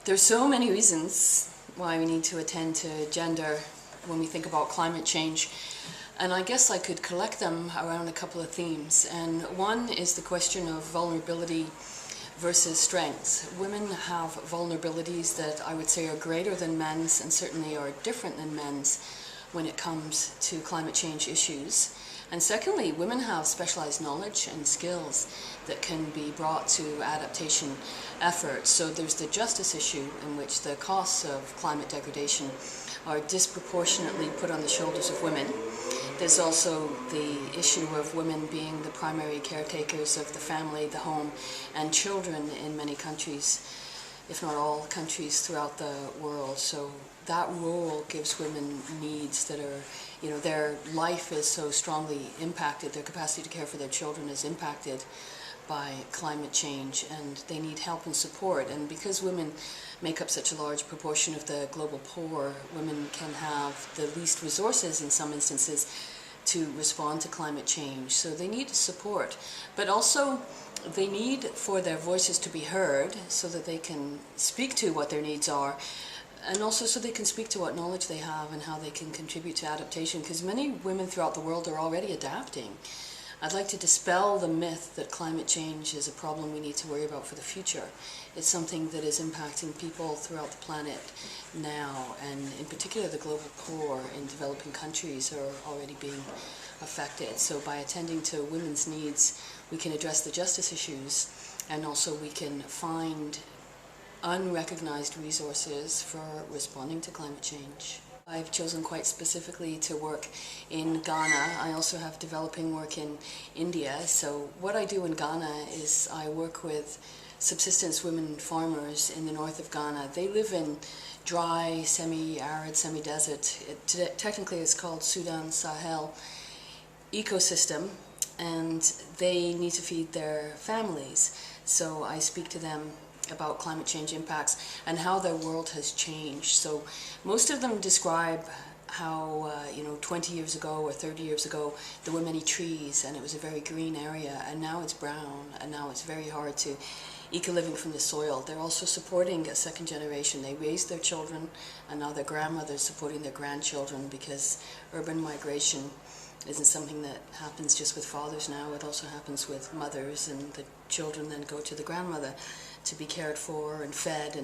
There's so many reasons why we need to attend to gender when we think about climate change, and I guess I could collect them around a couple of themes. And one is the question of vulnerability versus strengths. Women have vulnerabilities that I would say are greater than men's and certainly are different than men's when it comes to climate change issues. And secondly, women have specialized knowledge and skills that can be brought to adaptation efforts. So there's the justice issue in which the costs of climate degradation are disproportionately put on the shoulders of women. There's also the issue of women being the primary caretakers of the family, the home, and children in many countries, if not all countries throughout the world. So that role gives women needs that are, their life is so strongly impacted, their capacity to care for their children is impacted by climate change, and they need help and support. And because women make up such a large proportion of the global poor, women can have the least resources in some instances to respond to climate change. So they need support, but also they need for their voices to be heard so that they can speak to what their needs are, and also so they can speak to what knowledge they have and how they can contribute to adaptation, because many women throughout the world are already adapting. I'd like to dispel the myth that climate change is a problem we need to worry about for the future. It's something that is impacting people throughout the planet now, and in particular the global poor in developing countries are already being affected. So by attending to women's needs, we can address the justice issues, and also we can find unrecognized resources for responding to climate change. I've chosen quite specifically to work in Ghana. I also have developing work in India. So what I do in Ghana is I work with subsistence women farmers in the north of Ghana. They live in dry, semi-arid, semi-desert. Technically it's called Sudan Sahel ecosystem, and they need to feed their families. So I speak to them about climate change impacts and how their world has changed. So most of them describe how 20 years ago or 30 years ago there were many trees and it was a very green area, and now it's brown, and now it's very hard to eke a living from the soil. They're also supporting a second generation. They raised their children, and now their grandmothers supporting their grandchildren, because urban migration isn't something that happens just with fathers now. It also happens with mothers, and the children then go to the grandmother to be cared for and fed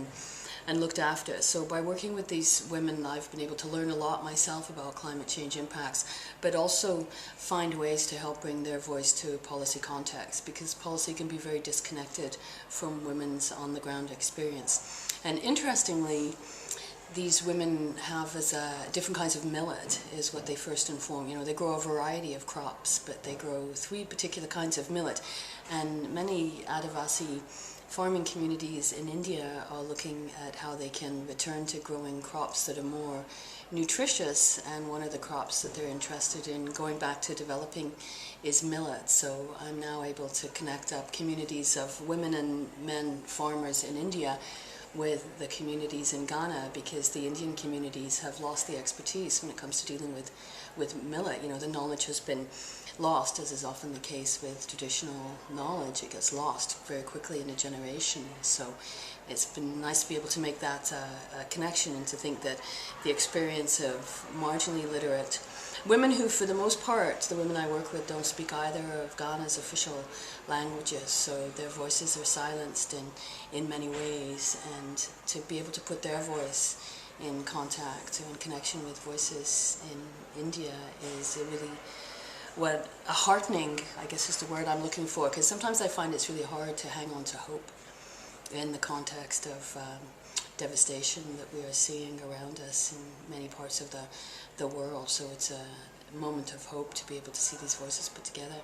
and looked after. So by working with these women, I've been able to learn a lot myself about climate change impacts, but also find ways to help bring their voice to policy context, because policy can be very disconnected from women's on-the-ground experience. And interestingly, these women have different kinds of millet is what they first inform. They grow a variety of crops, but they grow 3 particular kinds of millet. And many Adivasi farming communities in India are looking at how they can return to growing crops that are more nutritious, and one of the crops that they're interested in going back to developing is millet. So I'm now able to connect up communities of women and men farmers in India with the communities in Ghana, because the Indian communities have lost the expertise when it comes to dealing with millet. The knowledge has been lost, as is often the case with traditional knowledge. It gets lost very quickly in a generation. So it's been nice to be able to make that connection, and to think that the experience of marginally literate women who, for the most part, the women I work with don't speak either of Ghana's official languages, so their voices are silenced in many ways, and to be able to put their voice in contact or in connection with voices in India is a heartening, I guess is the word I'm looking for, because sometimes I find it's really hard to hang on to hope in the context of devastation that we are seeing around us in many parts of the world. So it's a moment of hope to be able to see these voices put together.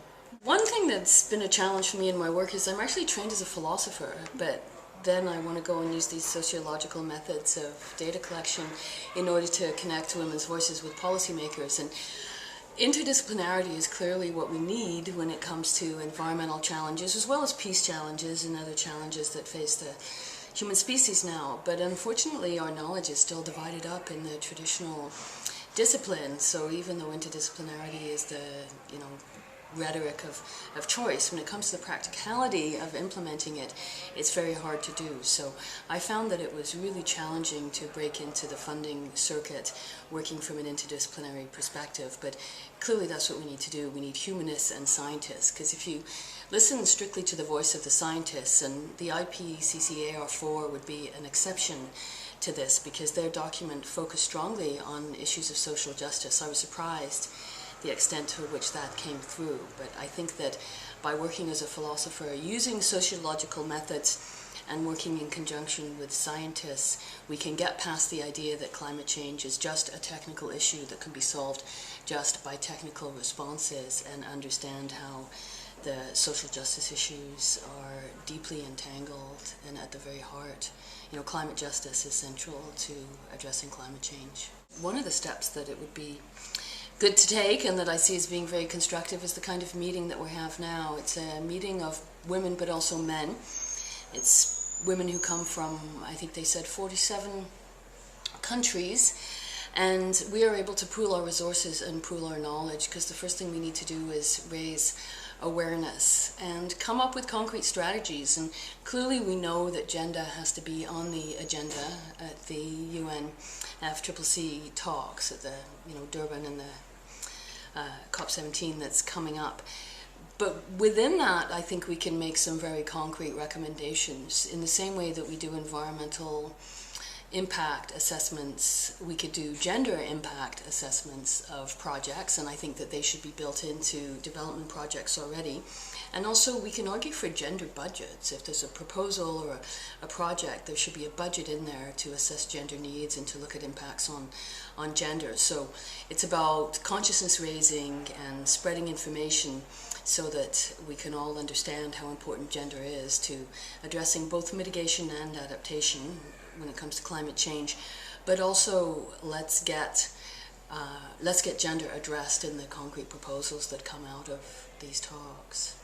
One thing that's been a challenge for me in my work is I'm actually trained as a philosopher, but then I want to go and use these sociological methods of data collection in order to connect women's voices with policymakers. And interdisciplinarity is clearly what we need when it comes to environmental challenges, as well as peace challenges and other challenges that face the human species now. But unfortunately, our knowledge is still divided up in the traditional disciplines. So even though interdisciplinarity is the rhetoric of choice. When it comes to the practicality of implementing it, it's very hard to do. So I found that it was really challenging to break into the funding circuit working from an interdisciplinary perspective, but clearly that's what we need to do. We need humanists and scientists, because if you listen strictly to the voice of the scientists, and the IPCCAR4 would be an exception to this because their document focused strongly on issues of social justice. I was surprised the extent to which that came through, but I think that by working as a philosopher, using sociological methods and working in conjunction with scientists, we can get past the idea that climate change is just a technical issue that can be solved just by technical responses, and understand how the social justice issues are deeply entangled and at the very heart. Climate justice is central to addressing climate change. One of the steps that it would be good to take, and that I see as being very constructive, is the kind of meeting that we have now. It's a meeting of women but also men. It's women who come from, I think they said, 47 countries, and we are able to pool our resources and pool our knowledge, because the first thing we need to do is raise awareness and come up with concrete strategies. And clearly we know that gender has to be on the agenda at the UN FCCC talks at the Durban and the COP17 that's coming up. But within that, I think we can make some very concrete recommendations. In the same way that we do environmental impact assessments, we could do gender impact assessments of projects, and I think that they should be built into development projects already. And also we can argue for gender budgets. If there's a proposal or a project, there should be a budget in there to assess gender needs and to look at impacts on gender. So it's about consciousness raising and spreading information so that we can all understand how important gender is to addressing both mitigation and adaptation when it comes to climate change. But also let's get gender addressed in the concrete proposals that come out of these talks.